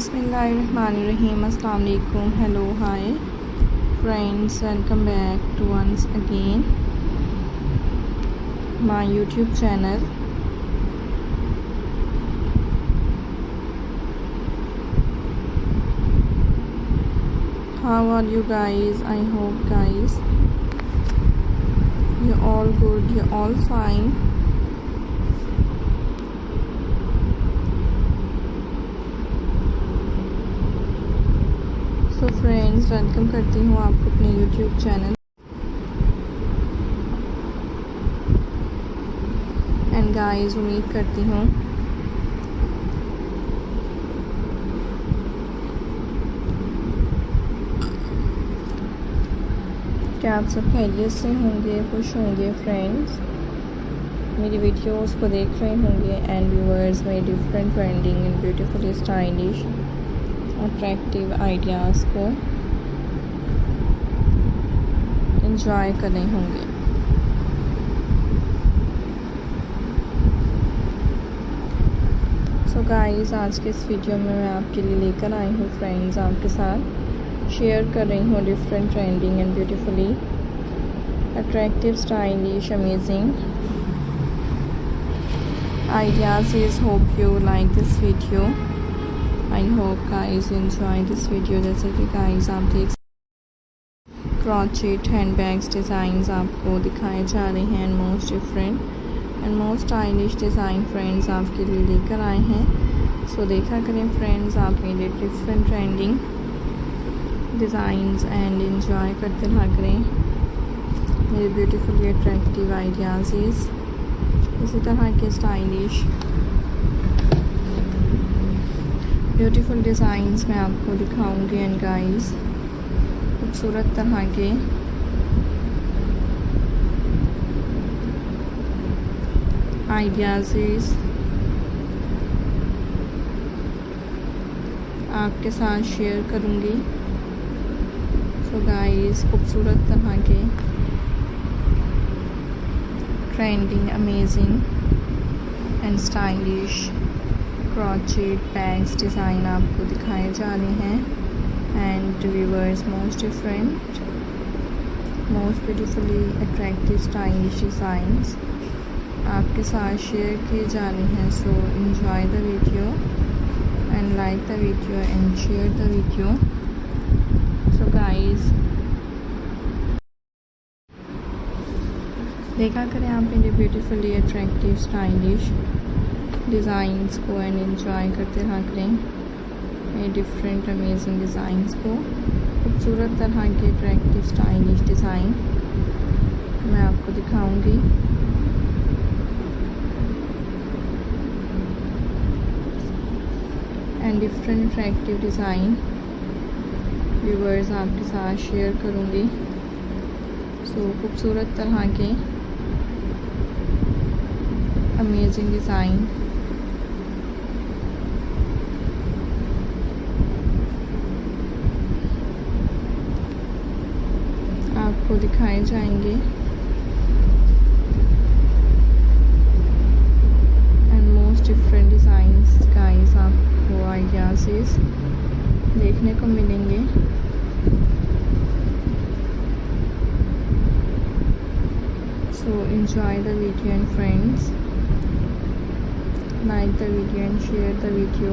Bismillahirrahmanirrahim. Assalamu alaikum. Hello, hi friends, welcome back to once again my YouTube channel. How are you guys? I hope guys you're all good, you're all fine. तो friends, welcome करती हूँ आपको अपने YouTube channel and guys उम्मीद करती हूँ कि आप सब खैरियत से होंगे, खुश होंगे। फ्रेंड्स, मेरी वीडियोस को देख रहे होंगे एंड व्यूअर्स मेरे different trending and beautiful stylish attractive ideas को एंजॉय कर रहे होंगे। सो गाइस, आज के इस वीडियो में मैं आपके लिए लेकर आई हूँ फ्रेंड्स, आपके साथ शेयर कर रही हूँ different trending and beautifully attractive stylish amazing ideas. Hope you like this video. I hope guys enjoy this video. जैसे कि गाइस आप देख क्रॉचेट हैंड बैग्स डिज़ाइंस आपको दिखाए जा रहे हैं and most different and most stylish design friends आपके लिए लेकर आए हैं। सो देखा करें फ्रेंड्स, आप मेरे different trending designs and enjoy करते रहा करें मेरे ब्यूटीफुली अट्रैक्टिव आइडियाज़। इसी तरह के स्टाइलिश ब्यूटीफुल डिज़ाइंस मैं आपको दिखाऊंगी एंड गाइस खूबसूरत तरह के आइडियाज़ आपके साथ शेयर करूंगी। सो गाइस, खूबसूरत तरह के trending amazing and stylish crochet bags design आपको दिखाए जा रहे हैं and viewers most different most beautifully attractive stylish designs आपके साथ शेयर किए जा रहे हैं। So enjoy the video and like the video and share the video. So guys, देखा करें आप मेरे ब्यूटीफुली अट्रैक्टिव स्टाइलिश डिज़ाइंस को एंड एंजॉय करते रहा करें ये डिफरेंट अमेजिंग डिज़ाइंस को। खूबसूरत तरह के अट्रैक्टिव स्टाइलिश डिज़ाइन मैं आपको दिखाऊंगी। And different attractive design viewers आपके साथ शेयर करूंगी। सो खूबसूरत तरह के अमेजिंग डिज़ाइन आपको दिखाए जाएंगे and most different designs guys आपको आइडियाज़ देखने को मिलेंगे। So enjoy the video and friends, like the video and share the video।